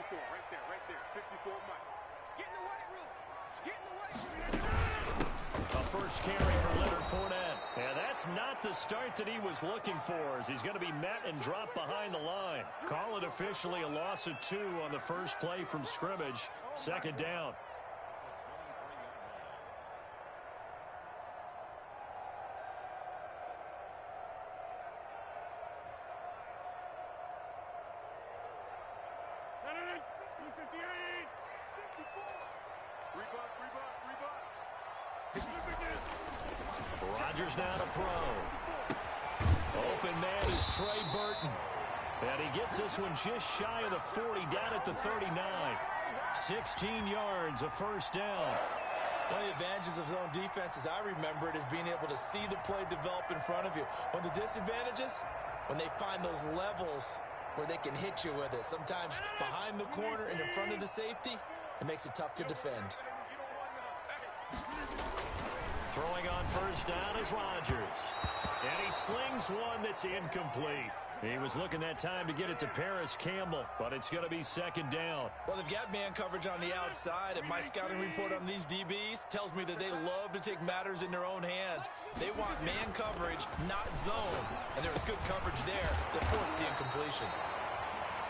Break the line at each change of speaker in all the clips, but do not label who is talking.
54, right there. 54 Mike. Get in the weight room. Get in the weight room.
A first carry for Leonard Fournette. And that's not the start that he was looking for, as he's going to be met and dropped behind the line. Call it officially a loss of 2 on the first play from scrimmage. Second down. Rodgers now to throw. Open man is Trey Burton. And he gets this one just shy of the 40, down at the 39. 16 yards, a first down.
One of the advantages of zone defense, as I remember it, is being able to see the play develop in front of you. One of the disadvantages, when they find those levels where they can hit you with it. Sometimes behind the corner and in front of the safety, it makes it tough to defend.
Throwing on first down is Rodgers. And he slings one that's incomplete. He was looking that time to get it to Paris Campbell, but it's going to be second down.
Well, they've got man coverage on the outside, and my scouting report on these DBs tells me that they love to take matters in their own hands. They want man coverage, not zone. And there was good coverage there that forced the incompletion.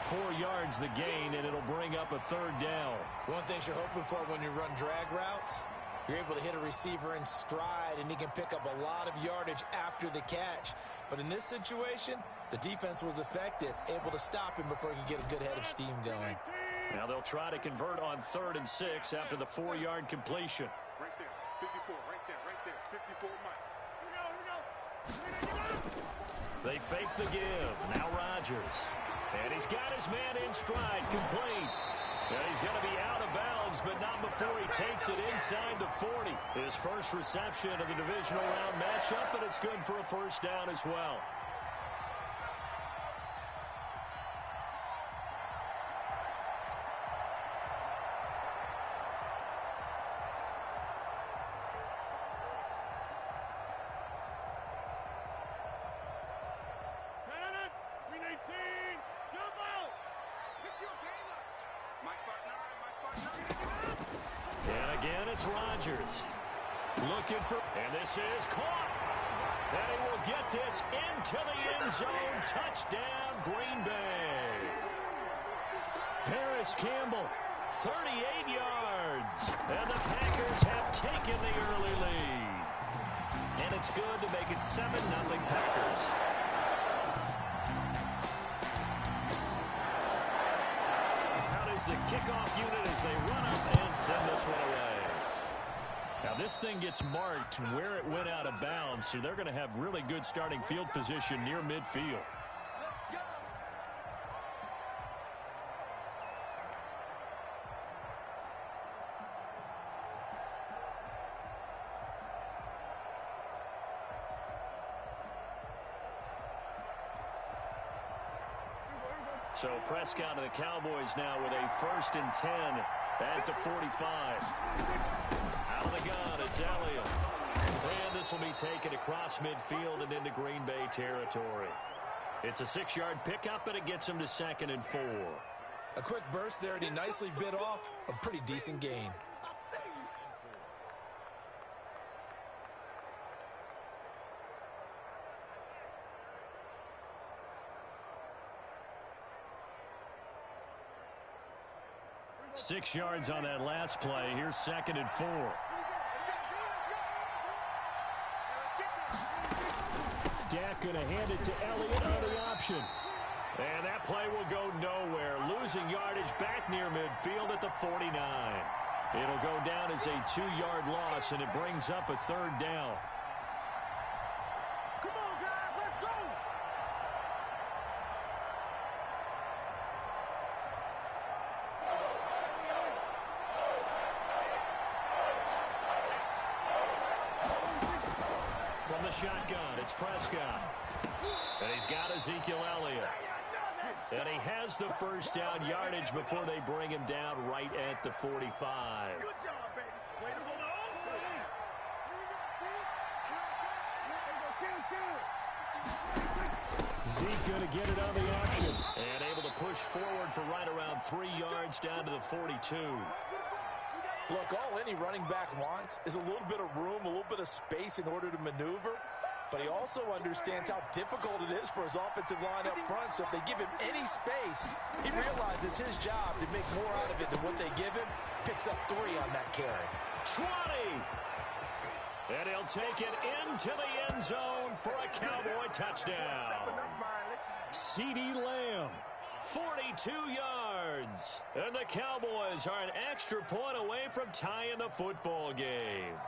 4 yards the gain, and it'll bring up a third down.
One thing you're hoping for when you run drag routes, you're able to hit a receiver in stride, and he can pick up a lot of yardage after the catch. But in this situation, the defense was effective, able to stop him before he could get a good head of steam going.
Now they'll try to convert on 3rd and 6 after the 4-yard completion.
Right there. 54, right there. 54 Mike.
They fake the give. Now Rodgers. And he's got his man in stride, complete. And he's going to be out of bounds, but not before he takes it inside the 40. His first reception of the divisional round matchup, and it's good for a first down as well. And again, it's Rodgers. Looking for, and this is caught. And he will get this into the end zone. Touchdown, Green Bay. Paris Campbell, 38 yards. And the Packers have taken the early lead. And it's good to make it 7-0 Packers. The kickoff unit as they run up and send this one away. Now this thing gets marked where it went out of bounds, so they're going to have really good starting field position near midfield. So Prescott and the Cowboys now with a 1st and 10 at the 45. Out of the gun, it's Elliott. And this will be taken across midfield and into Green Bay territory. It's a 6-yard pickup, and it gets him to 2nd and 4.
A quick burst there, and he nicely bit off a pretty decent gain.
Six yards on that last play. Here's 2nd and 4. Dak going to hand it to Elliott on the option. And that play will go nowhere. Losing yardage back near midfield at the 49. It'll go down as a 2-yard loss, and it brings up a 3rd down. From the shotgun, it's Prescott. And he's got Ezekiel Elliott. And he has the first down yardage before they bring him down right at the 45.
Good job, baby. Way to hold on.
Zeke going to get it on the option. And able to push forward for right around 3 yards down to the 42.
Look, all any running back wants is a little bit of room, a little bit of space in order to maneuver. But he also understands how difficult it is for his offensive line up front. So if they give him any space, he realizes his job to make more out of it than what they give him. Picks up 3 on that carry.
20. And he'll take it into the end zone for a Cowboy touchdown. CeeDee Lamb, 42 yards. And the Cowboys are an extra point away from tying the football game.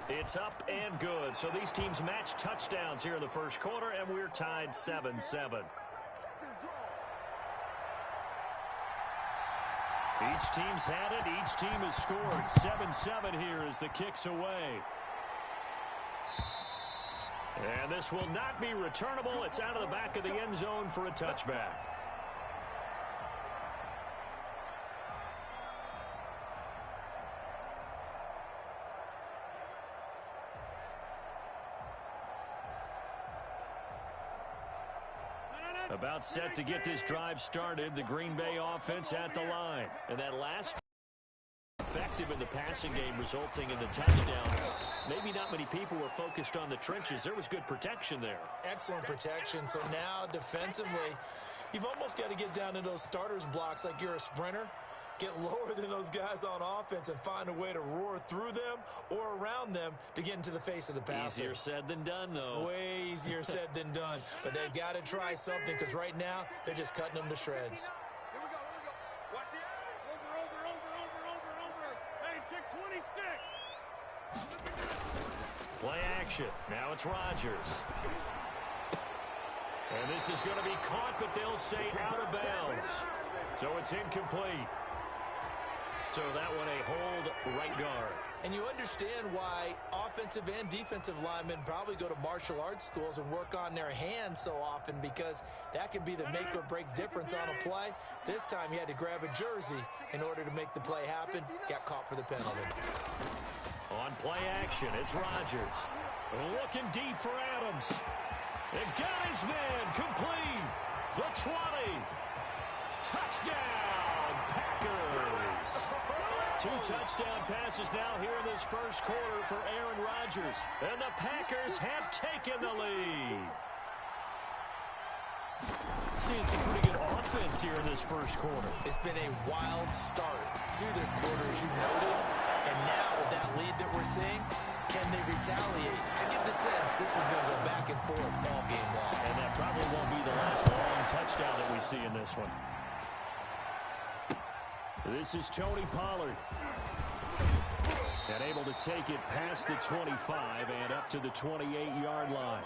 It's up and good. So these teams match touchdowns here in the first quarter, and we're tied 7-7. Each team's had it. Each team has scored. 7-7 here as the kick's away. And this will not be returnable. It's out of the back of the end zone for a touchback. About set to get this drive started. The Green Bay offense at the line. And that last effective in the passing game resulting in the touchdown. Maybe not many people were focused on the trenches. There was good protection there.
Excellent protection. So now defensively, you've almost got to get down to those starters blocks like you're a sprinter. Get lower than those guys on offense and find a way to roar through them or around them to get into the face of the passer.
Easier said than done, though.
Way easier said than done. But they've got to try something because right now they're just cutting them to shreds.
Here we go. Watch the over. Hey, check 26.
Play action. Now it's Rodgers. And this is going to be caught, but they'll say out of bounds. So it's incomplete. So that one a hold right guard.
And you understand why offensive and defensive linemen probably go to martial arts schools and work on their hands so often, because that can be the make or break difference on a play. This time he had to grab a jersey in order to make the play happen. Got caught for the penalty.
On play action, it's Rodgers. Looking deep for Adams. And got his man complete. The 20. Touchdown, Packers. 2 touchdown passes now here in this first quarter for Aaron Rodgers. And the Packers have taken the lead. Seeing some pretty good offense here in this first quarter.
It's been a wild start to this quarter, as you noted. And now with that lead that we're seeing, can they retaliate? I get the sense this one's going to go back and forth all game long.
And that probably won't be the last long touchdown that we see in this one. This is Tony Pollard. And able to take it past the 25 and up to the 28-yard line.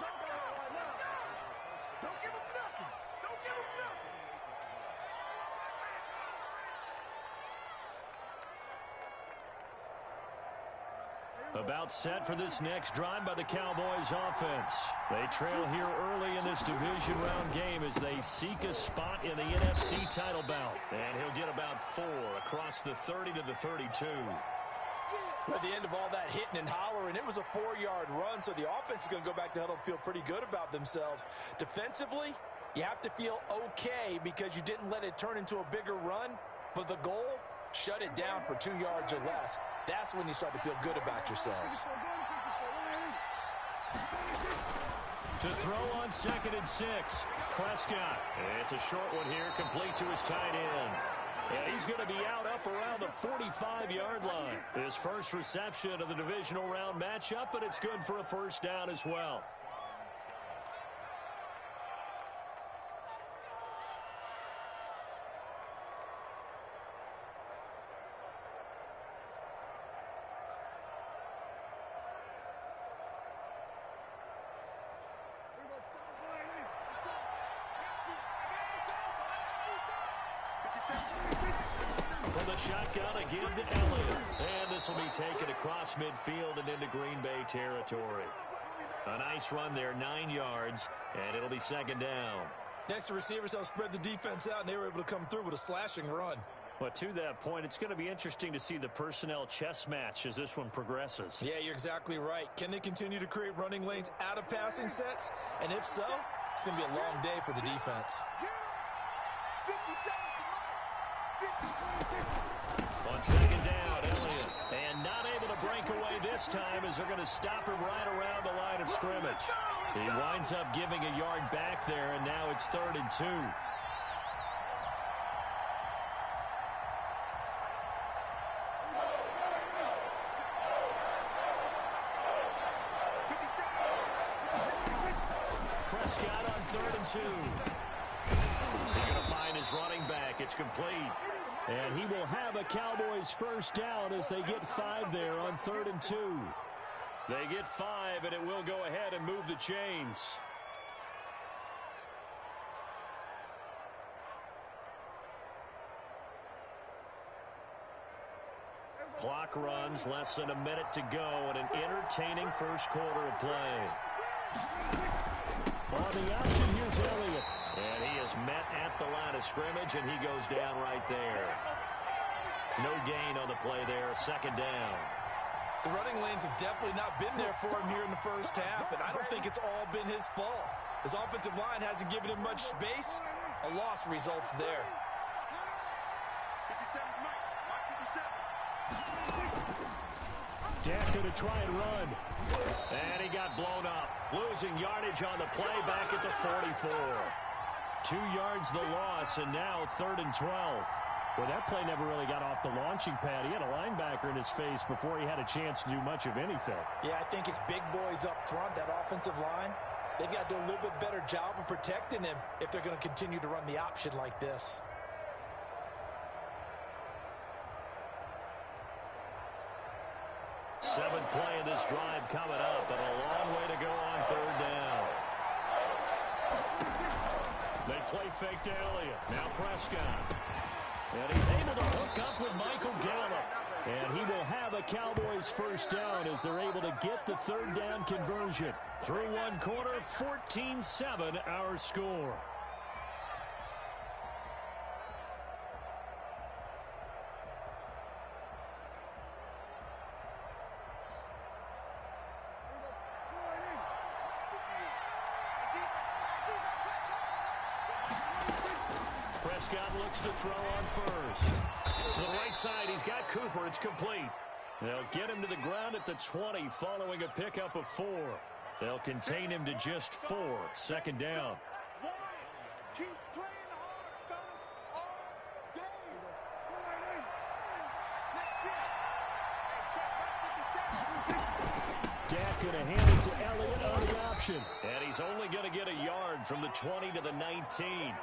About set for this next drive by the Cowboys offense. They trail here early in this division round game as they seek a spot in the NFC title bout. And he'll get about 4 across the 30 to the 32.
At the end of all that hitting and hollering, it was a 4-yard run, so the offense is going to go back to huddle and feel pretty good about themselves. Defensively, you have to feel okay because you didn't let it turn into a bigger run, but the goal, shut it down for 2 yards or less. That's when you start to feel good about yourselves.
To throw on 2nd and 6, Prescott. It's a short one here, complete to his tight end. And he's going to be out up around the 45-yard line. His first reception of the divisional round matchup, but it's good for a first down as well. From the shotgun again to Elliott. And this will be taken across midfield and into Green Bay territory. A nice run there, 9 yards, and it'll be 2nd down.
Next, the receivers helped spread the defense out, and they were able to come through with a slashing run.
Well, to that point, it's going to be interesting to see the personnel chess match as this one progresses.
Yeah, you're exactly right. Can they continue to create running lanes out of passing sets? And if so, it's going to be a long day for the defense.
1 second down, Elliott. And not able to break away this time as they're going to stop him right around the line of scrimmage. He winds up giving a yard back there, and now it's 3rd and 2. Prescott on 3rd and 2. He's going to find his running back. It's complete. And he will have a Cowboys first down as they get 5 there on 3rd and 2. They get 5, and it will go ahead and move the chains. Clock runs, less than a minute to go, and an entertaining first quarter of play. On the option, here's Elliott. And he is met at the line of scrimmage, and he goes down right there. No gain on the play there, 2nd down.
The running lanes have definitely not been there for him here in the first half, and I don't think it's all been his fault. His offensive line hasn't given him much space. A loss results there.
57.
Dak going to try and run. And he got blown up. Losing yardage on the play back at the 44. 2 yards the loss, and now 3rd and 12. Well, that play never really got off the launching pad. He had a linebacker in his face before he had a chance to do much of anything.
Yeah, I think it's big boys up front, that offensive line. They've got to do a little bit better job of protecting him if they're going to continue to run the option like this.
Seventh play of this drive coming up, and a long way to go on 3rd down. They play fake to Elliott. Now Prescott. And he's able to hook up with Michael Gallup. And he will have a Cowboys first down as they're able to get the 3rd down conversion. Through 1 quarter, 14-7 our score. Prescott looks to throw on first. To the right side, he's got Cooper. It's complete. They'll get him to the ground at the 20 following a pickup of 4. They'll contain him to just 4. 2nd down.
Keep playing hard, fellas, all day. Let's get it.
Dak going to hand it to Elliott on the option. And he's only going to get a yard from the 20 to the 19.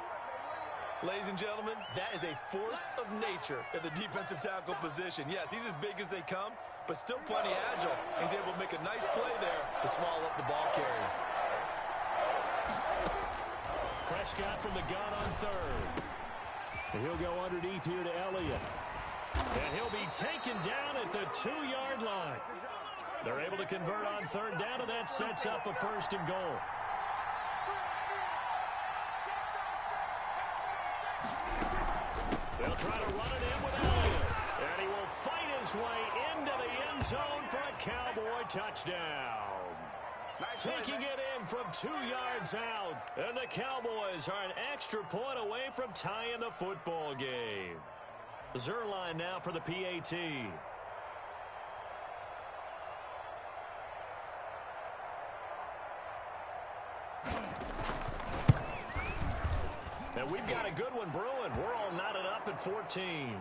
Ladies and gentlemen, that is a force of nature at the defensive tackle position. Yes, he's as big as they come, but still plenty agile. He's able to make a nice play there to small up the ball carrier.
Prescott from the gun on 3rd. And he'll go underneath here to Elliott. And he'll be taken down at the 2-yard line. They're able to convert on 3rd down, and that sets up a 1st and goal. They'll try to run it in with Elliott. And he will fight his way into the end zone for a Cowboy touchdown. Taking it in from 2 yards out. And the Cowboys are an extra point away from tying the football game. Zuerlein now for the PAT. And we've got a good one brewing. We're all knotted up at 14.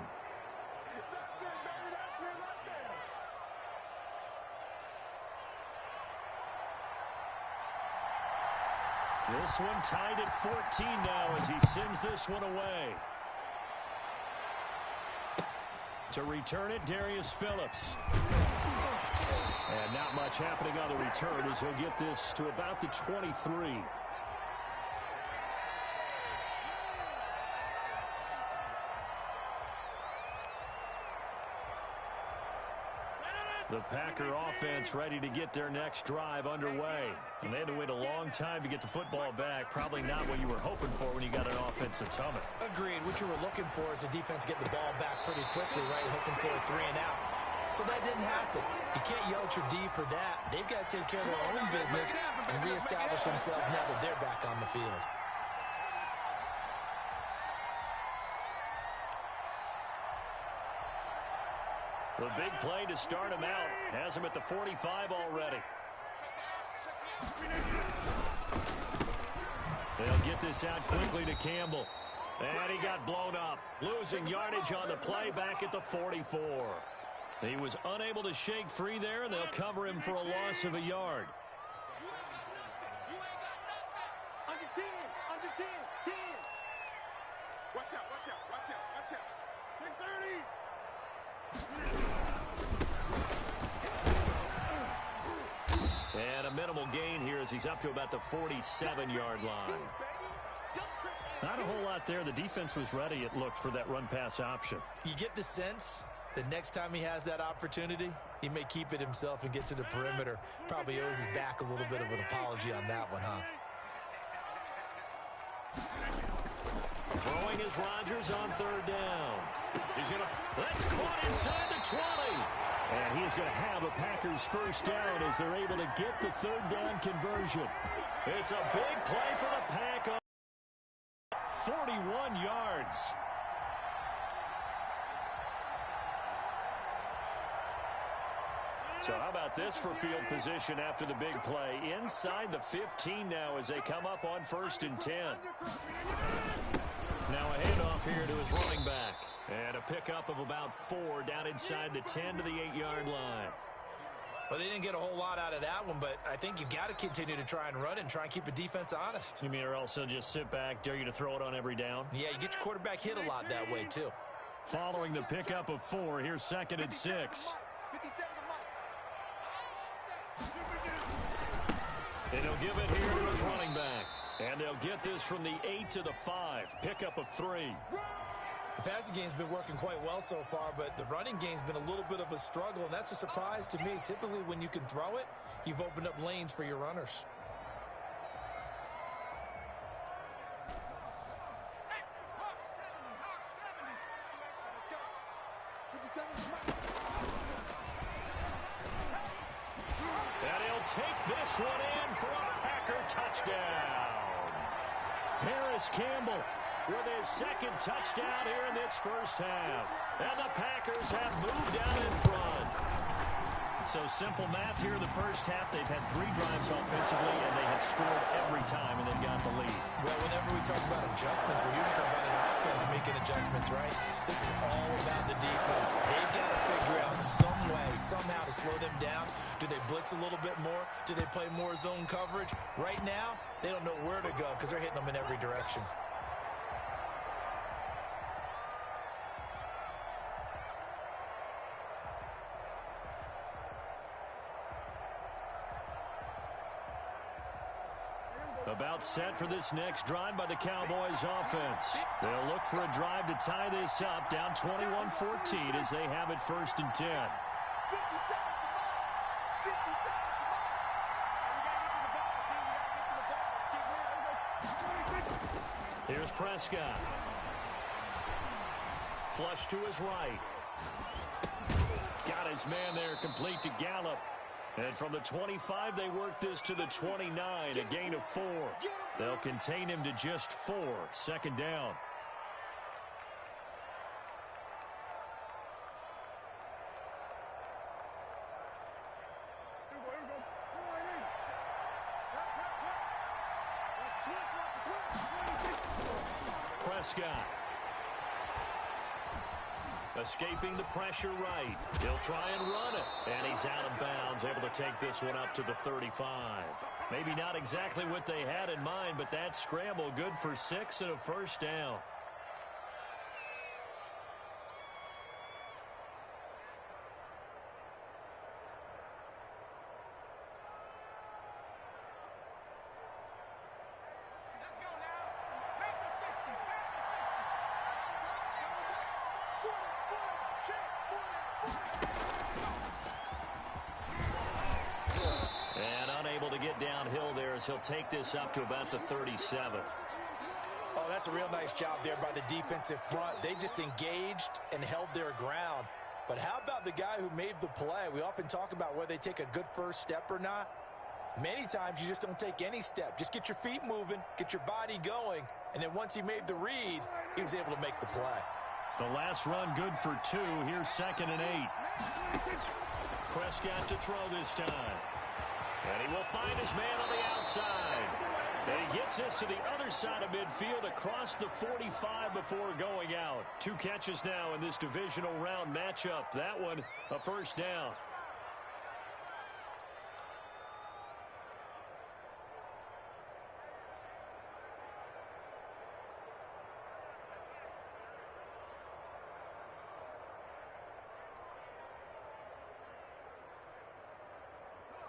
This one tied at 14 now as he sends this one away. To return it, Darius Phillips. And not much happening on the return as he'll get this to about the 23. The Packer offense ready to get their next drive underway. And they had to wait a long time to get the football back. Probably not what you were hoping for when you got an offense that's humming.
Agreed. What you were looking for is the defense getting the ball back pretty quickly, right? Hoping for a 3 and out. So that didn't happen. You can't yell at your D for that. They've got to take care of their own business and reestablish themselves now that they're back on the field.
The big play to start him out has him at the 45 already. They'll get this out quickly to Campbell. And he got blown up, losing yardage on the play back at the 44. He was unable to shake free there, and they'll cover him for a loss of a yard.
Under 10, under 10, 10. Watch out, watch out, watch out, watch out. 630.
And a minimal gain here as he's up to about the 47-yard line. Not a whole lot there. The defense was ready, it looked, for that run-pass option.
You get the sense that next time he has that opportunity, he may keep it himself and get to the perimeter. Probably owes his back a little bit of an apology on that one, huh?
Throwing is Rodgers on third down. He's going to... That's caught inside the 20. And he is going to have a Packers first down as they're able to get the third down conversion. It's a big play for the Pack on 41 yards. So how about this for field position after the big play? Inside the 15 now as they come up on 1st and 10. Now a handoff here to his running back. And a pickup of about 4 down inside the 10 to the 8-yard line.
Well, they didn't get a whole lot out of that one, but I think you've got to continue to try and run and try and keep the defense honest.
You mean or else they'll just sit back, dare you to throw it on every down?
Yeah, you get your quarterback hit a lot that way, too.
Following the pickup of 4, here's 2nd and 6. And he'll give it here to his running back. And they'll get this from the 8 to the 5. Pickup of 3.
The passing game's been working quite well so far, but the running game's been a little bit of a struggle, and that's a surprise to me. Typically, when you can throw it, you've opened up lanes for your runners.
And he'll take this one in for a Packer touchdown. Paris Campbell with his 2nd touchdown here in this first half. And the Packers have moved down in front. So simple math here in the first half. They've had 3 drives offensively, and they have scored every time and then got the lead.
Well, whenever we talk about adjustments, we're usually talking about an offense making adjustments, right? This is all about the defense. They've got to figure out some way, somehow to slow them down. Do they blitz a little bit more? Do they play more zone coverage? Right now, they don't know where to go because they're hitting them in every direction.
About set for this next drive by the Cowboys offense. They'll look for a drive to tie this up, down 21-14 as they have it 1st and 10. Here's Prescott. Flush to his right. Got his man there, complete to Gallup. And from the 25, they work this to the 29, a gain of 4. They'll contain him to just 4, 2nd down. Prescott. Escaping the pressure right. He'll try and run it. And he's out of bounds, able to take this one up to the 35. Maybe not exactly what they had in mind, but that scramble good for 6 and a first down. And unable to get downhill there as he'll take this up to about the 37.
Oh, that's a real nice job there by the defensive front. They just engaged and held their ground. But how about the guy who made the play? We often talk about whether they take a good first step or not. Many times you just don't take any step. Just get your feet moving, get your body going, and then once he made the read, he was able to make the play.
The last run good for 2. Here's 2nd and 8. Prescott to throw this time. And he will find his man on the outside. And he gets this to the other side of midfield across the 45 before going out. 2 catches now in this divisional round matchup. That one, a first down.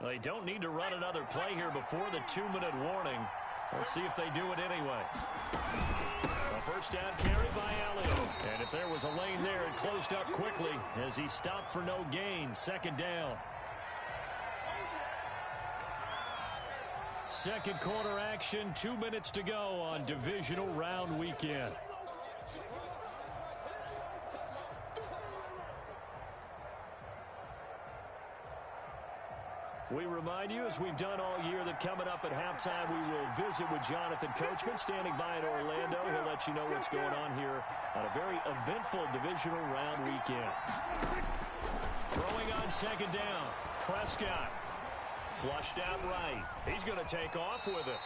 They don't need to run another play here before the 2-minute warning. Let's see if they do it anyway. A first down carry by Elliott. And if there was a lane there, it closed up quickly as he stopped for no gain. 2nd down. Second quarter action, 2 minutes to go on divisional round weekend. We remind you, as we've done all year, that coming up at halftime, we will visit with Jonathan Coachman, standing by in Orlando. He'll let you know what's going on here on a very eventful divisional round weekend. Throwing on 2nd down, Prescott. Flushed out right. He's going to take off with it.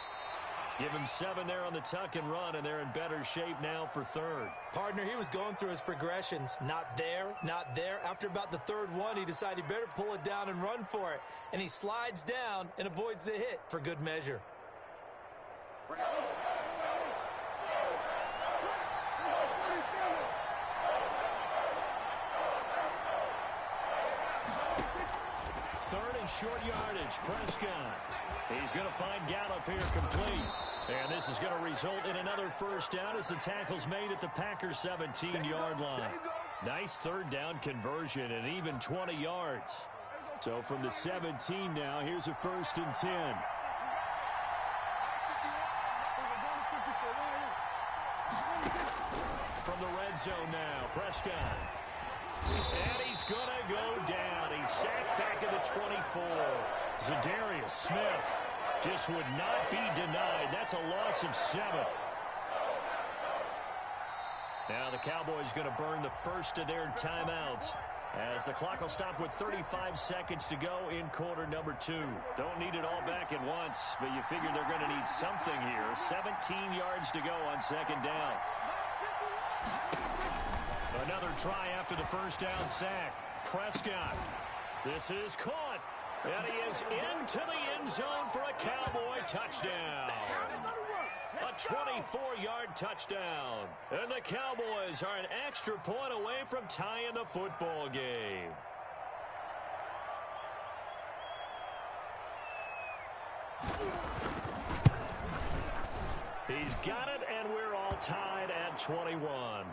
Give him 7 there on the tuck and run, and they're in better shape now for 3rd.
Partner, he was going through his progressions. Not there, not there. After about the 3rd one, he decided he better pull it down and run for it. And he slides down and avoids the hit for good measure.
Third and short yardage, Prescott. He's going to find Gallup here complete. And this is going to result in another first down as the tackle's made at the Packers' 17-yard line. Nice 3rd down conversion and even 20 yards. So from the 17 now, here's a 1st and 10. From the red zone now, Prescott. And he's going to go down. He's sacked back at the 24. Zadarius Smith just would not be denied. That's a loss of 7. Now the Cowboys going to burn the first of their timeouts as the clock will stop with 35 seconds to go in quarter number 2. Don't need it all back at once, but you figure they're going to need something here. 17 yards to go on 2nd down. Another try after the first down sack. Prescott. This is caught. And he is into the end zone for a Cowboy touchdown. A 24-yard touchdown. And the Cowboys are an extra point away from tying the football game. He's got it, and we're all tied at 21.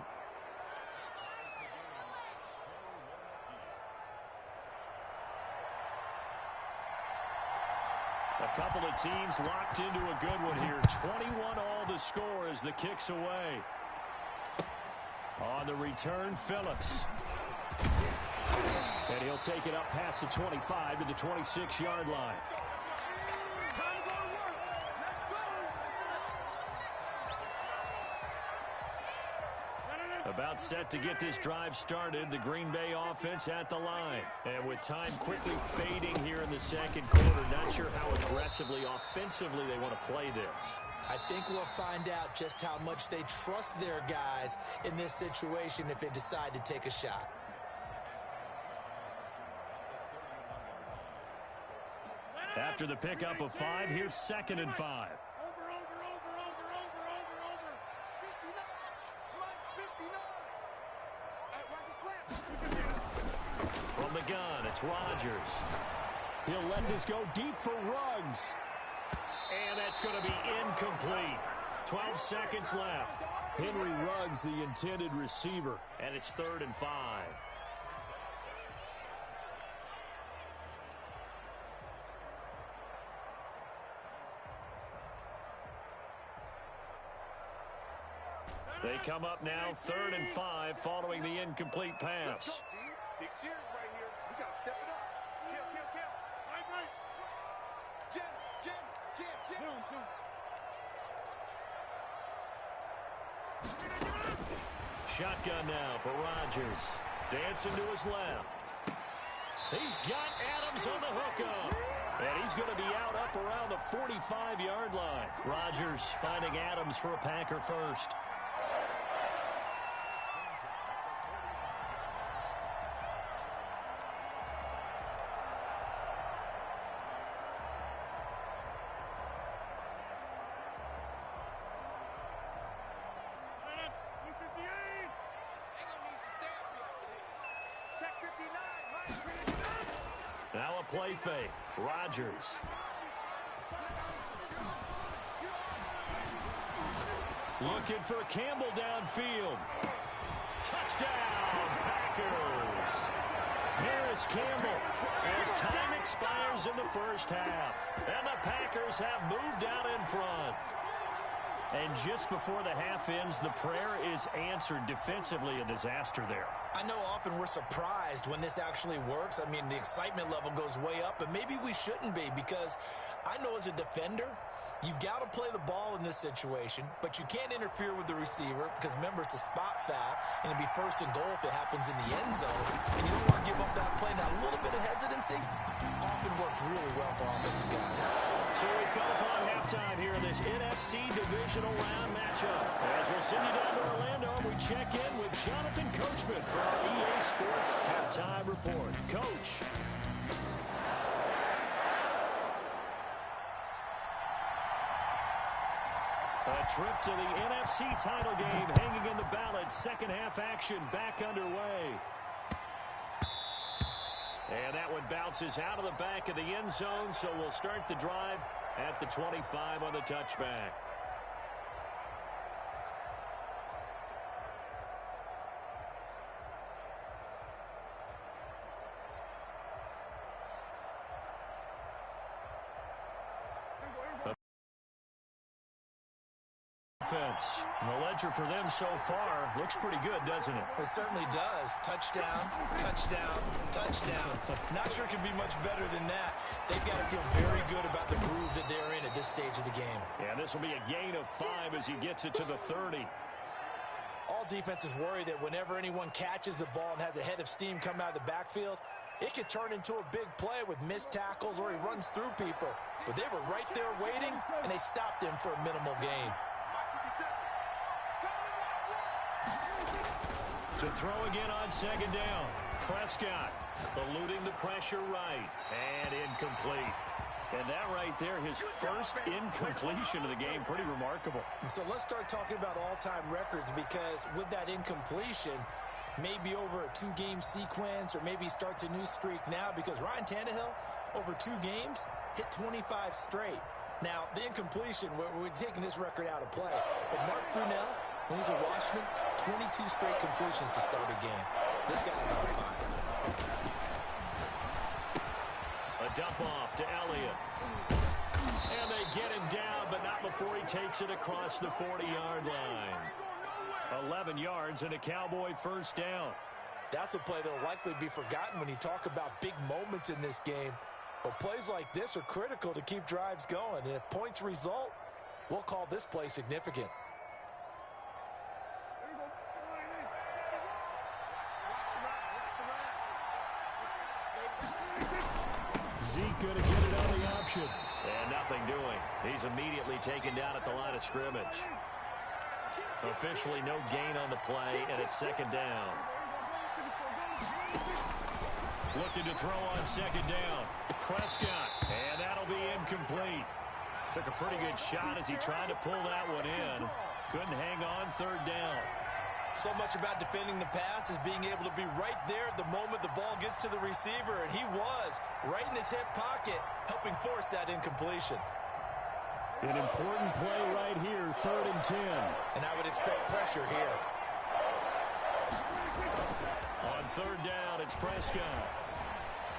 A couple of teams locked into a good one here. 21 all the score as the kick's away. On the return, Phillips. And he'll take it up past the 25 to the 26-yard line. About set to get this drive started. The Green Bay offense at the line. And with time quickly fading here in the second quarter, not sure how aggressively, offensively they want to play this.
I think we'll find out just how much they trust their guys in this situation if they decide to take a shot.
After the pickup of 5, here's 2nd and 5. From the gun, it's Rodgers. He'll let this go deep for Ruggs. And that's going to be incomplete. 12 seconds left. Henry Ruggs, the intended receiver. And it's 3rd and 5. They come up now 3rd and 5 following the incomplete pass.
Big series right here. We got to step it up. Kill. Right. Jim.
Shotgun now for Rodgers. Dancing to his left. He's got Adams on the hookup. And he's going to be out up around the 45-yard line. Rodgers finding Adams for a Packer first. Now a play fake. Rodgers. Looking for Campbell downfield. Touchdown, Packers. Here's Campbell as time expires in the first half. And the Packers have moved out in front. And just before the half ends, the prayer is answered. Defensively, a disaster there.
I know often we're surprised when this actually works. I mean, the excitement level goes way up, but maybe we shouldn't be, because I know as a defender, you've got to play the ball in this situation, but you can't interfere with the receiver because, remember, it's a spot foul, and it'd be 1st and goal if it happens in the end zone, and you don't want to give up that play. Now, a little bit of hesitancy often works really well for offensive guys.
So we've come upon halftime here in this NFC Divisional Round matchup. As we'll send you down to Orlando, we check in with Jonathan Coachman for our EA Sports Halftime Report. Coach. A trip to the NFC title game hanging in the balance. Second half action back underway. And that one bounces out of the back of the end zone, so we'll start the drive at the 25 on the touchback. The ledger for them so far looks pretty good, doesn't it?
It certainly does. Touchdown, touchdown, touchdown. Not sure it can be much better than that. They've got to feel very good about the groove that they're in at this stage of the game.
Yeah, this will be a gain of 5 as he gets it to the 30.
All defenses worry that whenever anyone catches the ball and has a head of steam come out of the backfield, it could turn into a big play with missed tackles or he runs through people. But they were right there waiting, and they stopped him for a minimal gain.
To throw again on second down. Prescott eluding the pressure right. And incomplete. And that right there, his first incompletion of the game. Pretty remarkable.
And so let's start talking about all-time records, because with that incompletion, maybe over a 2-game sequence, or maybe he starts a new streak now, because Ryan Tannehill, over 2 games, hit 25 straight. Now, the incompletion, we're taking this record out of play. But Mark Brunell, when he's with Washington, 22 straight completions to start a game. This guy's on fire.
A dump off to Elliott. And they get him down, but not before he takes it across the 40-yard line. 11 yards and a Cowboy first down.
That's a play that will likely be forgotten when you talk about big moments in this game. But plays like this are critical to keep drives going. And if points result, we'll call this play significant.
Zeke going to get it on the option. And nothing doing. He's immediately taken down at the line of scrimmage. Officially no gain on the play, and it's second down. Looking to throw on second down. Prescott, and that'll be incomplete. Took a pretty good shot as he tried to pull that one in. Couldn't hang on third down.
So much about defending the pass is being able to be right there at the moment the ball gets to the receiver, and he was right in his hip pocket, helping force that incompletion.
An important play right here, 3rd and 10.
And I would expect pressure here.
On third down, it's Prescott.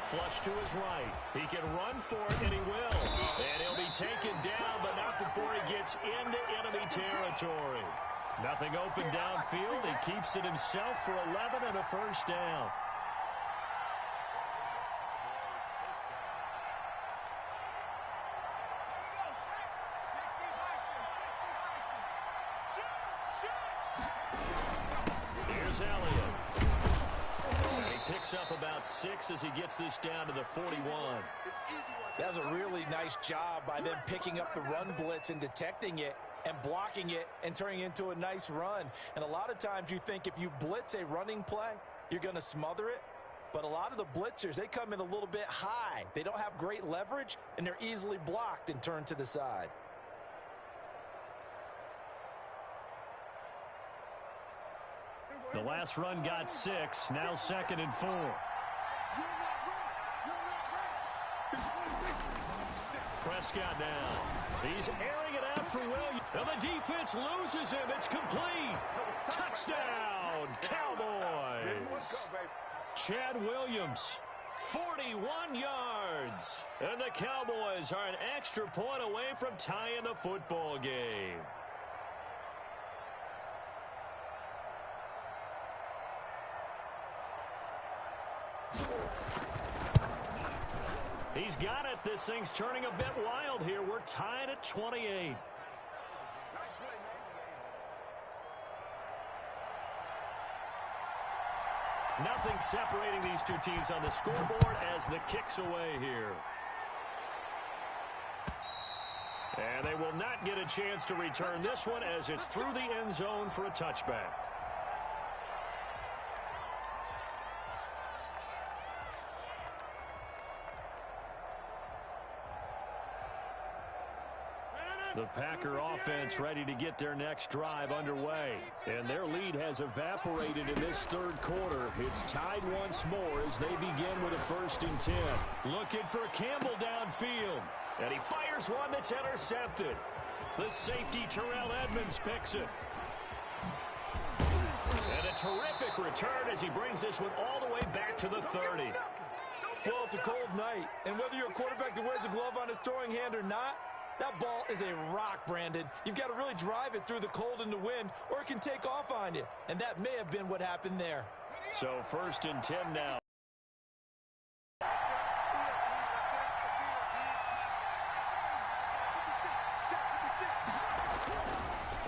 Flush to his right. He can run for it, and he will. And he'll be taken down, but not before he gets into enemy territory. Nothing open downfield. He keeps it himself for 11 and a first down. Here's Elliott. And he picks up about 6 as he gets this down to the 41.
That's a really nice job by them picking up the run blitz and detecting it and blocking it and turning it into a nice run. And a lot of times you think if you blitz a running play, you're going to smother it. But a lot of the blitzers, they come in a little bit high. They don't have great leverage, and they're easily blocked and turned to the side.
The last run got 6, now 2nd and 4. Prescott now. He's airing it out for Williams. And the defense loses him. It's complete. Touchdown, Cowboys. Chad Williams, 41 yards. And the Cowboys are an extra point away from tying the football game. He's got it. This thing's turning a bit wild here. We're tied at 28. Nothing separating these two teams on the scoreboard as the kick's away here. And they will not get a chance to return this one as it's through the end zone for a touchback. The Packer offense ready to get their next drive underway. And their lead has evaporated in this third quarter. It's tied once more as they begin with a 1st and 10. Looking for Campbell downfield. And he fires one that's intercepted. The safety Terrell Edmonds picks it. And a terrific return as he brings this one all the way back to the 30.
Well, it's a cold night. And whether you're a quarterback that wears a glove on his throwing hand or not, that ball is a rock, Brandon. You've got to really drive it through the cold and the wind, or it can take off on you. And that may have been what happened there.
So 1st and 10 now.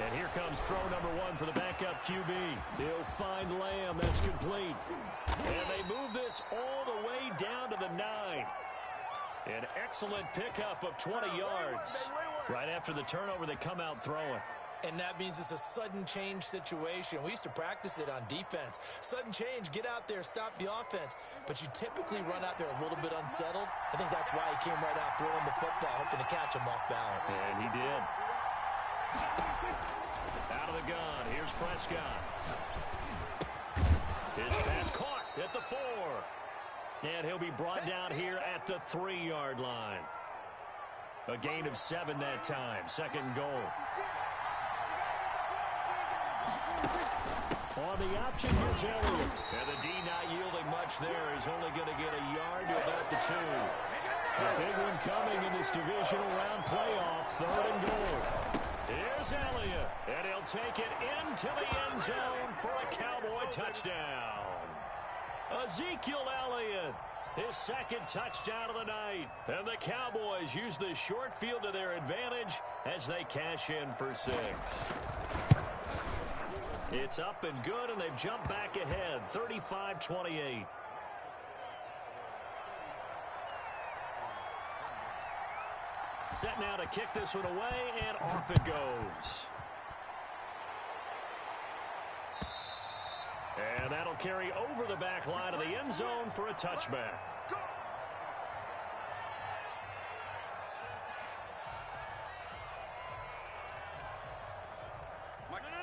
And here comes throw number 1 for the backup QB. He'll find Lamb. That's complete. And they move this all the way down to the 9. An excellent pickup of 20 yards. Right after the turnover, they come out throwing.
And that means it's a sudden change situation. We used to practice it on defense. Sudden change, get out there, stop the offense. But you typically run out there a little bit unsettled. I think that's why he came right out throwing the football, hoping to catch him off balance.
And he did. Out of the gun, here's Prescott. His pass caught at the 4. And he'll be brought down here at the 3-yard line. A gain of 7 that time. 2nd and goal. On the option, here's Elliott. And the D not yielding much there. He's only going to get a yard to about the 2. A big one coming in this divisional round playoff. 3rd and goal. Here's Elliott. And he'll take it into the end zone for a Cowboy touchdown. Ezekiel Elliott, his 2nd touchdown of the night. And the Cowboys use the short field to their advantage as they cash in for 6. It's up and good, and they've jumped back ahead, 35-28. Set now to kick this one away, and off it goes. And that'll carry over the back line of the end zone for a touchback.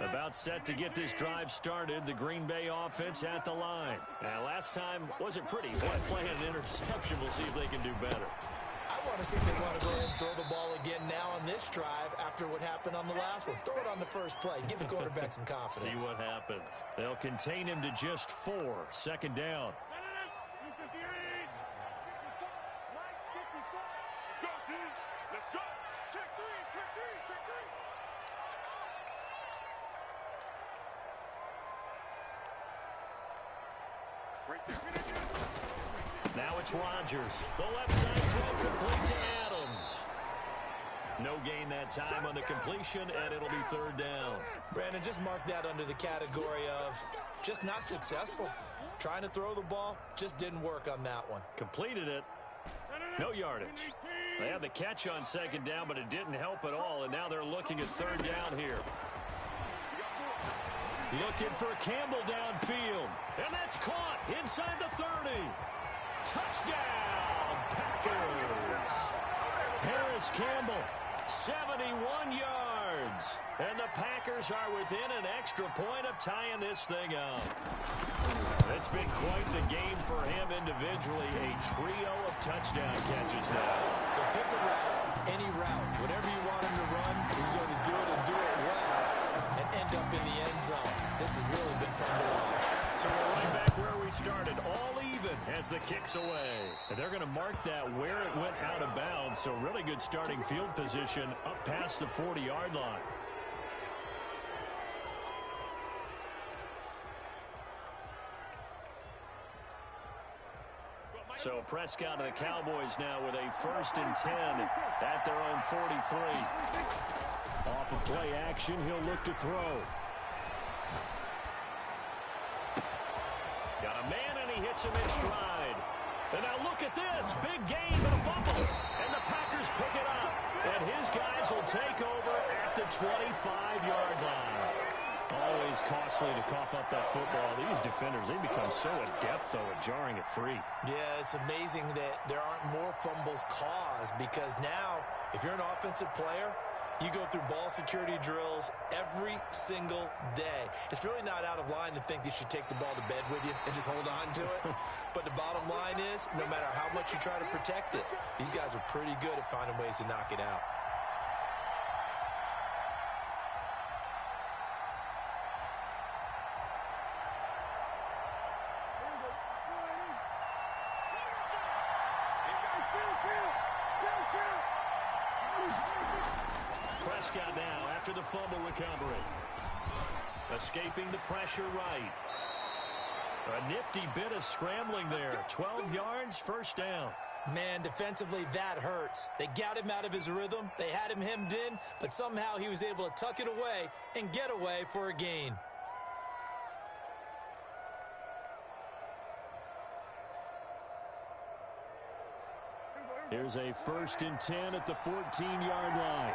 About set to get this drive started, the Green Bay offense at the line. Now, last time wasn't pretty. One play and an interception. We'll see if they can do better.
I want to see if they want to go ahead and throw the ball again now on this drive after what happened on the last one. Throw it on the first play. Give the quarterback some confidence.
See what happens. They'll contain him to just 4. 2nd down. Now it's Rodgers. The left side throw complete to Adams. No gain that time on the completion, and it'll be third down.
Brandon, just mark that under the category of just not successful. Trying to throw the ball, just didn't work on that one.
Completed it. No yardage. They had the catch on second down, but it didn't help at all, and now they're looking at third down here. Looking for Campbell downfield, and that's caught inside the 30. Touchdown, Packers. Harris Campbell, 71 yards. And the Packers are within an extra point of tying this thing up. It's been quite the game for him individually. A trio of touchdown catches now.
So pick a route, any route. Whatever you want him to run, he's going to do it and do it well and end up in the end zone. This has really been fun to watch.
So we're right back where we started, all even as the kick's away. And they're going to mark that where it went out of bounds, so really good starting field position up past the 40-yard line. So Prescott and the Cowboys now with a 1st and 10 at their own 43. Off of play action, he'll look to throw. Got a man, and he hits him in stride. And now look at this. Big gain, but a fumble. And the Packers pick it up. And his guys will take over at the 25-yard line. Always costly to cough up that football. These defenders, they become so adept, though, at jarring it free.
Yeah, it's amazing that there aren't more fumbles caused, because now, if you're an offensive player, you go through ball security drills every single day. It's really not out of line to think that you should take the ball to bed with you and just hold on to it. But the bottom line is, no matter how much you try to protect it, these guys are pretty good at finding ways to knock it out.
Prescott now after the fumble recovery. Escaping the pressure right. A nifty bit of scrambling there. 12 yards, 1st down.
Man, defensively, that hurts. They got him out of his rhythm. They had him hemmed in, but somehow he was able to tuck it away and get away for a gain.
Here's a 1st and 10 at the 14-yard line.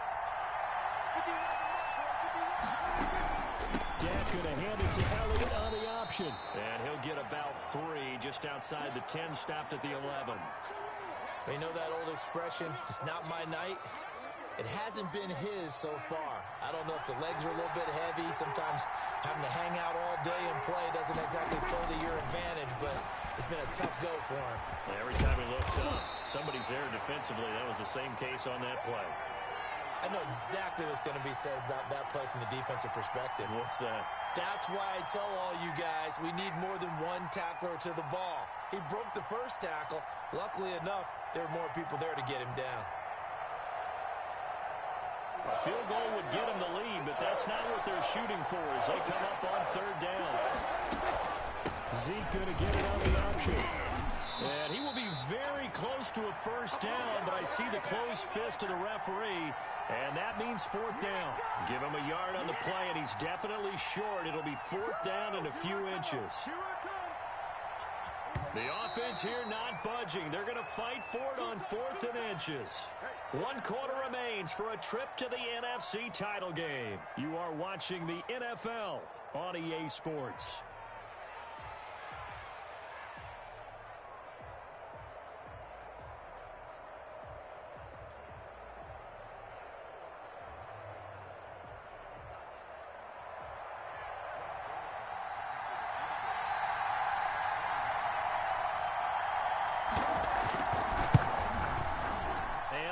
Dak going to hand it to Elliott on the option. And he'll get about 3 just outside the 10, stopped at the 11.
You know that old expression, it's not my night? It hasn't been his so far. I don't know if the legs are a little bit heavy. Sometimes having to hang out all day and play doesn't exactly play to your advantage, but it's been a tough go for him.
Every time he looks up, somebody's there defensively. That was the same case on that play.
I know exactly what's going to be said about that play from the defensive perspective.
What's that?
That's why I tell all you guys we need more than one tackler to the ball. He broke the first tackle. Luckily enough, there were more people there to get him down.
A field goal would get him the lead, but that's not what they're shooting for as they come up on 3rd down. Zeke going to get it on the option. And he will be very close to a 1st down, but I see the closed fist of the referee, and that means 4th down. Give him a yard on the play, and he's definitely short. It'll be 4th down and a few inches. The offense here not budging. They're going to fight for it on 4th and inches. 1 quarter remains for a trip to the NFC title game. You are watching the NFL on EA Sports.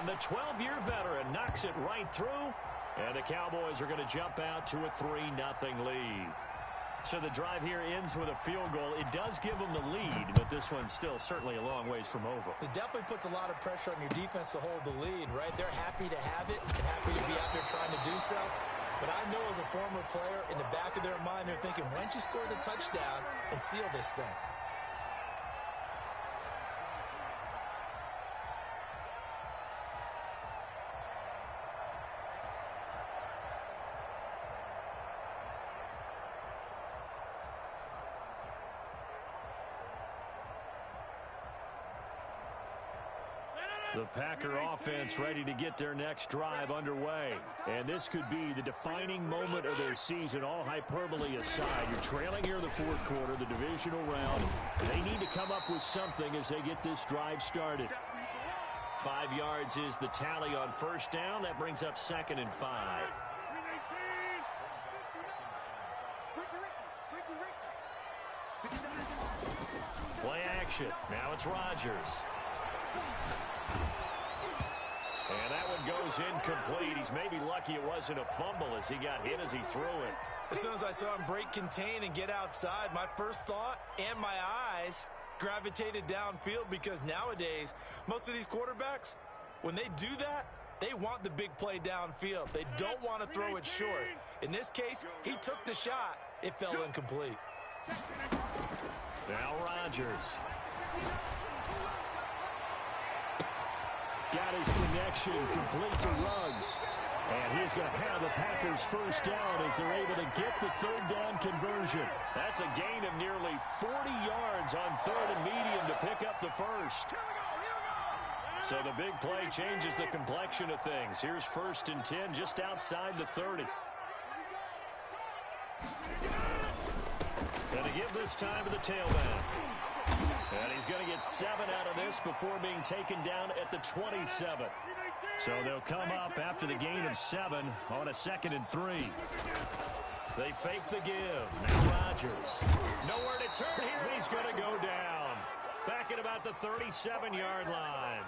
And the 12-year veteran knocks it right through, and the Cowboys are going to jump out to a 3-0 lead. So the drive here ends with a field goal. It does give them the lead, but this one's still certainly a long ways from over.
It definitely puts a lot of pressure on your defense to hold the lead, right? They're happy to have it and happy to be out there trying to do so. But I know as a former player, in the back of their mind, they're thinking, why don't you score the touchdown and seal this thing?
The Packer offense ready to get their next drive underway. And this could be the defining moment of their season, all hyperbole aside. You're trailing here in the fourth quarter, the divisional round. They need to come up with something as they get this drive started. 5 yards is the tally on first down. That brings up 2nd and 5. Play action. Now it's Rodgers. And that one goes incomplete. He's maybe lucky it wasn't a fumble as he got hit as he threw it.
As soon as I saw him break contain and get outside, my first thought and my eyes gravitated downfield, because nowadays, most of these quarterbacks, when they do that, they want the big play downfield. They don't want to throw it short. In this case, he took the shot. It fell incomplete.
Now Rodgers. Got his connection complete to Ruggs. And he's going to have the Packers first down as they're able to get the third down conversion. That's a gain of nearly 40 yards on 3rd and medium to pick up the first. So the big play changes the complexion of things. Here's 1st and 10 just outside the 30. And to give this time to the tailback. And he's going to get 7 out of this before being taken down at the 27. So they'll come up after the gain of 7 on a 2nd and 3. They fake the give. Now Rodgers. Nowhere to turn here. He's going to go down. Back at about the 37-yard line.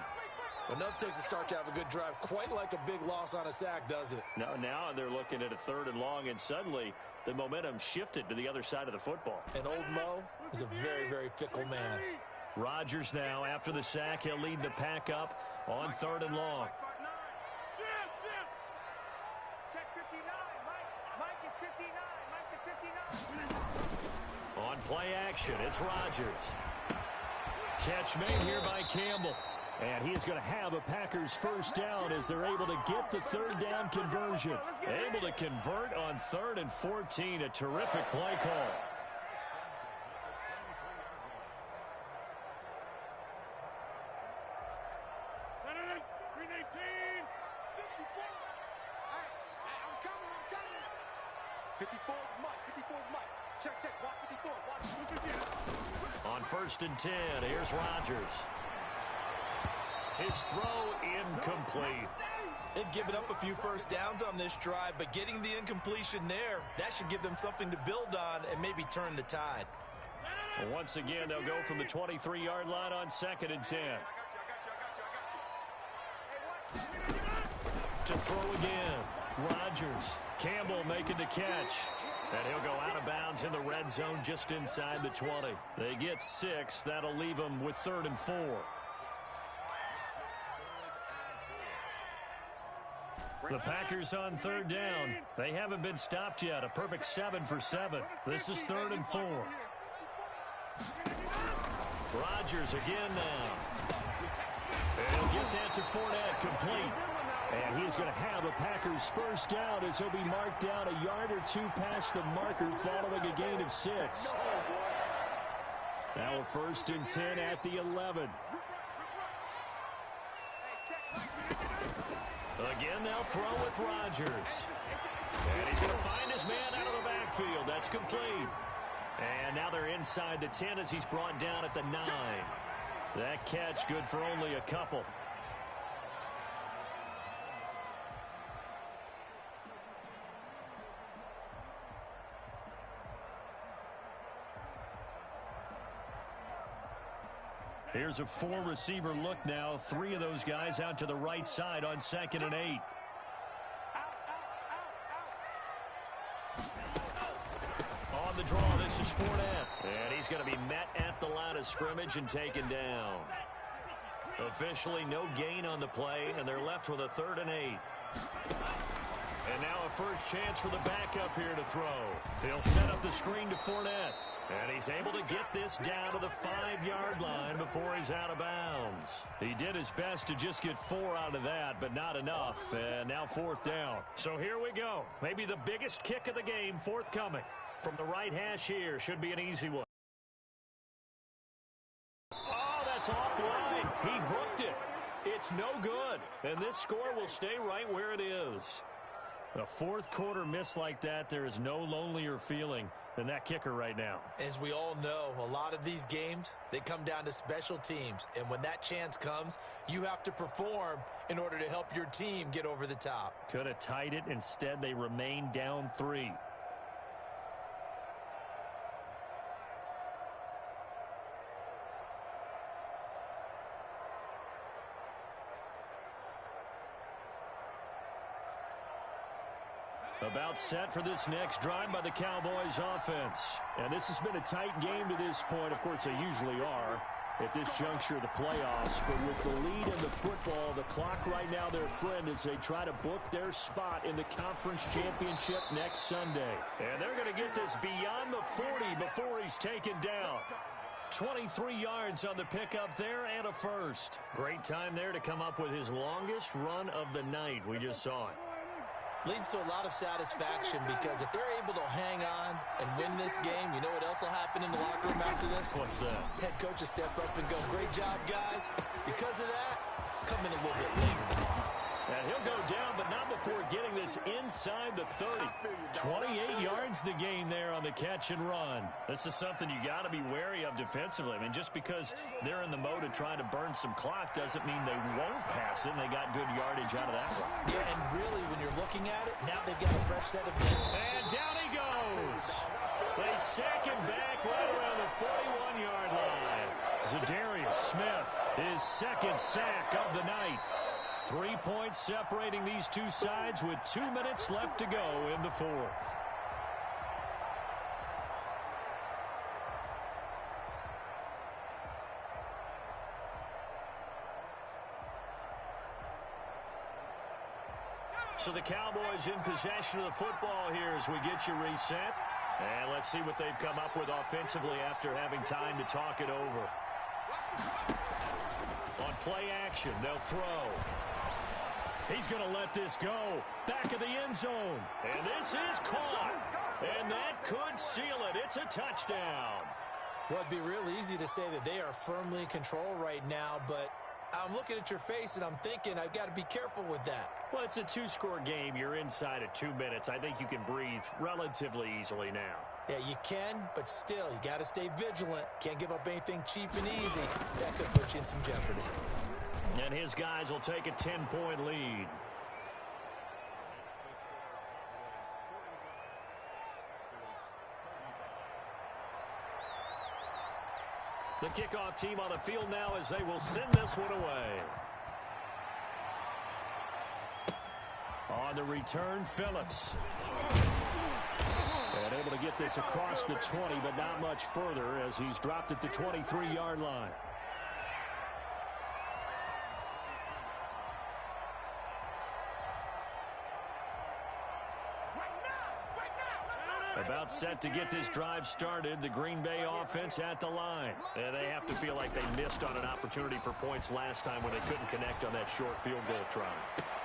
Well, nothing takes a start to have a good drive quite like a big loss on a sack, does it?
No, now they're looking at a 3rd and long, and suddenly the momentum shifted to the other side of the football.
And old Mo is a very, very fickle man.
Rodgers now, after the sack, he'll lead the pack up on 3rd and long.
Check 59. Mike is 59. Mike is 59.
On play action, it's Rodgers. Catch made here by Campbell. And he is going to have a Packers first down as they're able to get the third down conversion. Able to convert on 3rd and 14. A terrific play call. On 1st and 10, here's Rodgers. His throw incomplete.
They've given up a few first downs on this drive, but getting the incompletion there, that should give them something to build on and maybe turn the tide.
Well, once again, they'll go from the 23-yard line on 2nd and 10. To throw again, Rodgers. Campbell making the catch. And he'll go out of bounds in the red zone just inside the 20. They get 6. That'll leave them with 3rd and 4. The Packers on 3rd down. They haven't been stopped yet. A perfect 7 for 7. This is 3rd and 4. Rodgers again now. And he'll get that to Fournette complete. And he's going to have a Packers first down as he'll be marked down a yard or 2 past the marker following a gain of 6. Now a 1st and 10 at the 11. Again, they'll throw with Rodgers. And he's going to find his man out of the backfield. That's complete. And now they're inside the 10 as he's brought down at the 9. That catch good for only a couple. Here's a 4-receiver look now. 3 of those guys out to the right side on 2nd and 8. On the draw, this is Fournette. And he's going to be met at the line of scrimmage and taken down. Officially no gain on the play, and they're left with a 3rd and 8. And now a first chance for the backup here to throw. He'll set up the screen to Fournette. And he's able to get this down to the 5-yard line before he's out of bounds. He did his best to just get 4 out of that, but not enough. And now 4th down. So here we go. Maybe the biggest kick of the game forthcoming. From the right hash here, should be an easy one. Oh, that's offline. He hooked it. It's It's no good, and this score will stay right where it is. A fourth quarter miss like that, there is no lonelier feeling than that kicker right now.
As we all know, a lot of these games, they come down to special teams. And when that chance comes, you have to perform in order to help your team get over the top.
Could have tied it. Instead, they remain down 3. About set for this next drive by the Cowboys offense. And this has been a tight game to this point. Of course, they usually are at this juncture of the playoffs. But with the lead in the football, the clock right now their friend as they try to book their spot in the conference championship next Sunday. And they're going to get this beyond the 40 before he's taken down. 23 yards on the pickup there and a first. Great time there to come up with his longest run of the night. We just saw it.
Leads to a lot of satisfaction because if they're able to hang on and win this game, you know what else will happen in the locker room after this?
What's that?
Head coach will step up and go, great job, guys. Because of that, come in a little bit later.
And he'll go down, but not before getting this inside the 30. 28 yards the gain there on the catch and run. This is something you got to be wary of defensively. I mean, just because they're in the mode of trying to burn some clock doesn't mean they won't pass it. And they got good yardage out of that one.
Yeah, and really, when you're looking at it, now they've got a fresh set of data.
And down he goes. They sack him back right around the 41-yard line. Zadarius Smith, his second sack of the night. 3 points separating these two sides with 2 minutes left to go in the fourth. So the Cowboys in possession of the football here as we get you reset. And let's see what they've come up with offensively after having time to talk it over. On play action, they'll throw. He's going to let this go. Back of the end zone. And this is caught. And that could seal it. It's a touchdown.
Well, it'd be real easy to say that they are firmly in control right now, but I'm looking at your face and I'm thinking I've got to be careful with that.
Well, it's a 2-score game. You're inside of 2 minutes. I think you can breathe relatively easily now.
Yeah, you can, but still, you got to stay vigilant. Can't give up anything cheap and easy. That could put you in some jeopardy.
And his guys will take a 10-point lead. The kickoff team on the field now as they will send this one away. On the return, Phillips. And able to get this across the 20, but not much further as he's dropped at the 23-yard line. About set to get this drive started. The Green Bay offense at the line. And they have to feel like they missed on an opportunity for points last time when they couldn't connect on that short field goal try.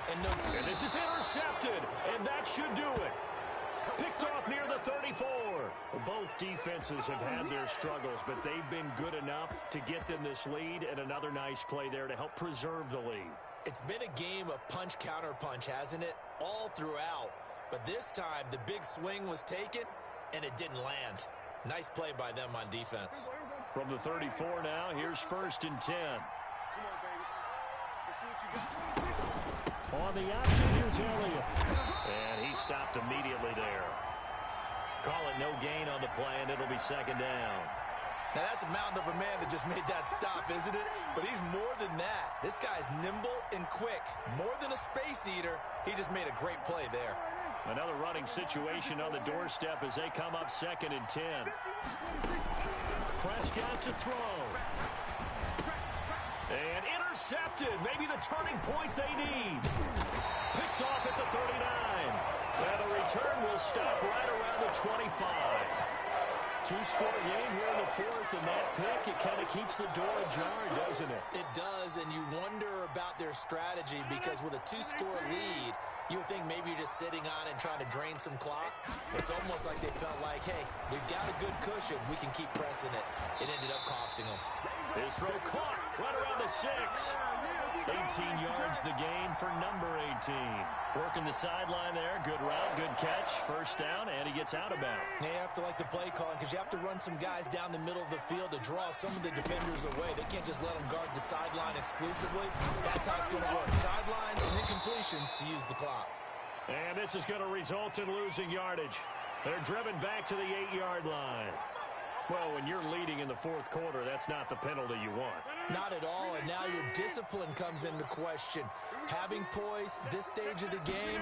And this is intercepted, and that should do it. Picked off near the 34. Both defenses have had their struggles, but they've been good enough to get them this lead, and another nice play there to help preserve the lead.
It's been a game of punch-counter-punch, hasn't it? All throughout. But this time, the big swing was taken, and it didn't land. Nice play by them on defense.
From the 34 now, here's 1st and 10.
Come on, baby. Let's see what you got.
On the option, here's Elliott. And he stopped immediately there. Call it no gain on the play, and it'll be 2nd down.
Now, that's a mountain of a man that just made that stop, isn't it? But he's more than that. This guy's nimble and quick. More than a space eater, he just made a great play there.
Another running situation on the doorstep as they come up 2nd and 10. Prescott to throw. And intercepted. Maybe the turning point they need. Picked off at the 39. And the return will stop right around the 25. 2-score game here in the fourth, and that pick, it kind of keeps the door ajar, doesn't it?
It does, and you wonder about their strategy because with a 2-score lead, you would think maybe you're just sitting on it and trying to drain some clock. It's almost like they felt like, hey, we've got a good cushion. We can keep pressing it. It ended up costing them.
His throw caught. Right around the 6. 18 yards the gain for number 18. Working the sideline there. Good route, good catch. First down, and he gets out of bounds.
You have to like the play calling because you have to run some guys down the middle of the field to draw some of the defenders away. They can't just let them guard the sideline exclusively. That's how it's going to work. Sidelines and incompletions to use the clock.
And this is going to result in losing yardage. They're driven back to the 8-yard line. Well, when you're leading in the fourth quarter, that's not the penalty you want.
Not at all, and now your discipline comes into question. Having poise this stage of the game,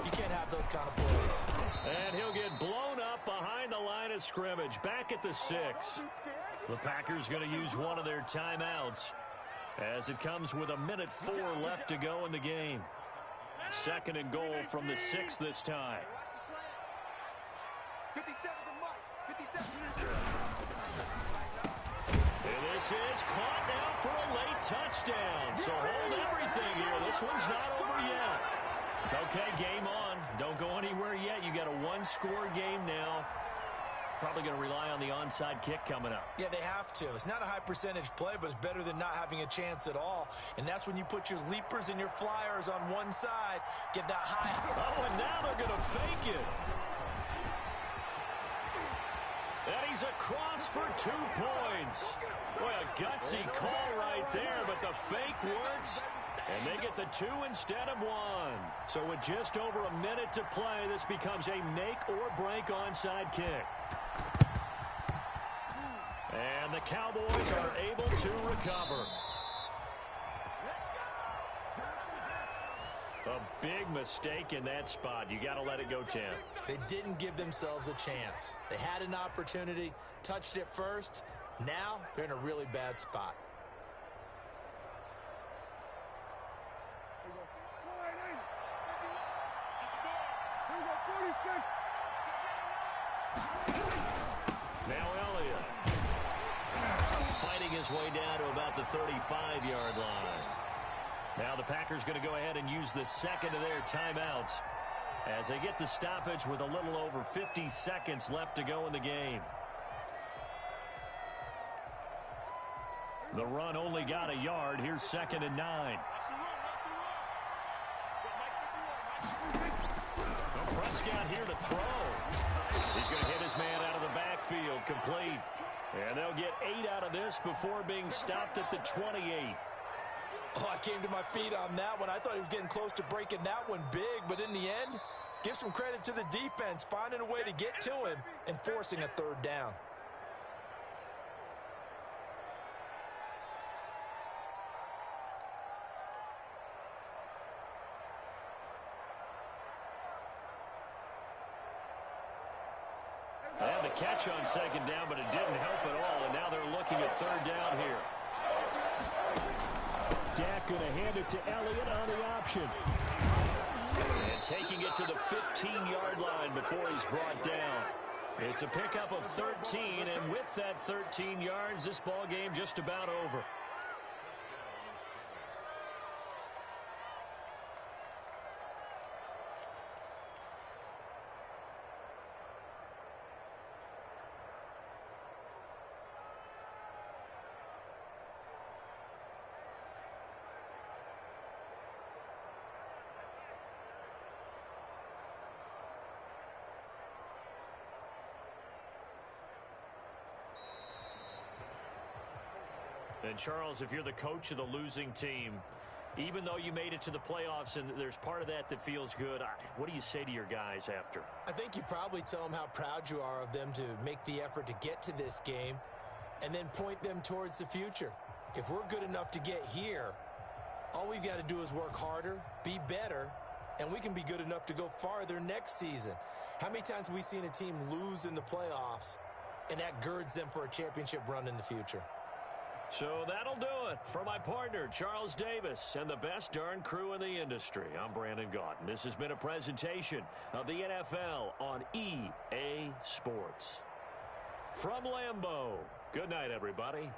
you can't have those kind of plays.
And he'll get blown up behind the line of scrimmage, back at the 6. The Packers going to use one of their timeouts as it comes with 1:04 left to go in the game. Second and goal from the 6 this time.
57 to Mike. 57.
And this is caught now for a late touchdown. So hold everything here. This one's not over yet. Okay, game on. Don't go anywhere yet. You got a one-score game now. Probably going to rely on the onside kick coming up.
Yeah, they have to. It's not a high percentage play, but it's better than not having a chance at all. And that's when you put your leapers and your flyers on one side, get that high.
Oh, and now they're going to fake it. And he's across for 2 points. Boy, a gutsy call right there, but the fake works. And they get the 2 instead of 1. So with just over a minute to play, this becomes a make-or-break onside kick. And the Cowboys are able to recover. A big mistake in that spot. You got to let it go 10.
They didn't give themselves a chance. They had an opportunity, touched it first. Now they're in a really bad spot.
Now Elliott fighting his way down to about the 35-yard line. Now the Packers going to go ahead and use the second of their timeouts as they get the stoppage with a little over 50 seconds left to go in the game. The run only got a yard. Here's 2nd and 9. Prescott here to throw. He's going to hit his man out of the backfield, complete. And they'll get 8 out of this before being stopped at the 28.
Oh, I came to my feet on that one. I thought he was getting close to breaking that one big, but in the end, give some credit to the defense, finding a way to get to him and forcing a 3rd down.
And the catch on 2nd down, but it didn't help at all, and now they're looking at 3rd down here. Dak going to hand it to Elliott on the option. And taking it to the 15-yard line before he's brought down. It's a pickup of 13, and with that 13 yards, this ball game just about over. And Charles, if you're the coach of the losing team, even though you made it to the playoffs and there's part of that that feels good, what do you say to your guys after?
I think you probably tell them how proud you are of them to make the effort to get to this game and then point them towards the future. If we're good enough to get here, all we've got to do is work harder, be better, and we can be good enough to go farther next season. How many times have we seen a team lose in the playoffs, and that girds them for a championship run in the future?
So that'll do it for my partner, Charles Davis, and the best darn crew in the industry. I'm Brandon Gaudin. This has been a presentation of the NFL on EA Sports. From Lambeau, good night, everybody.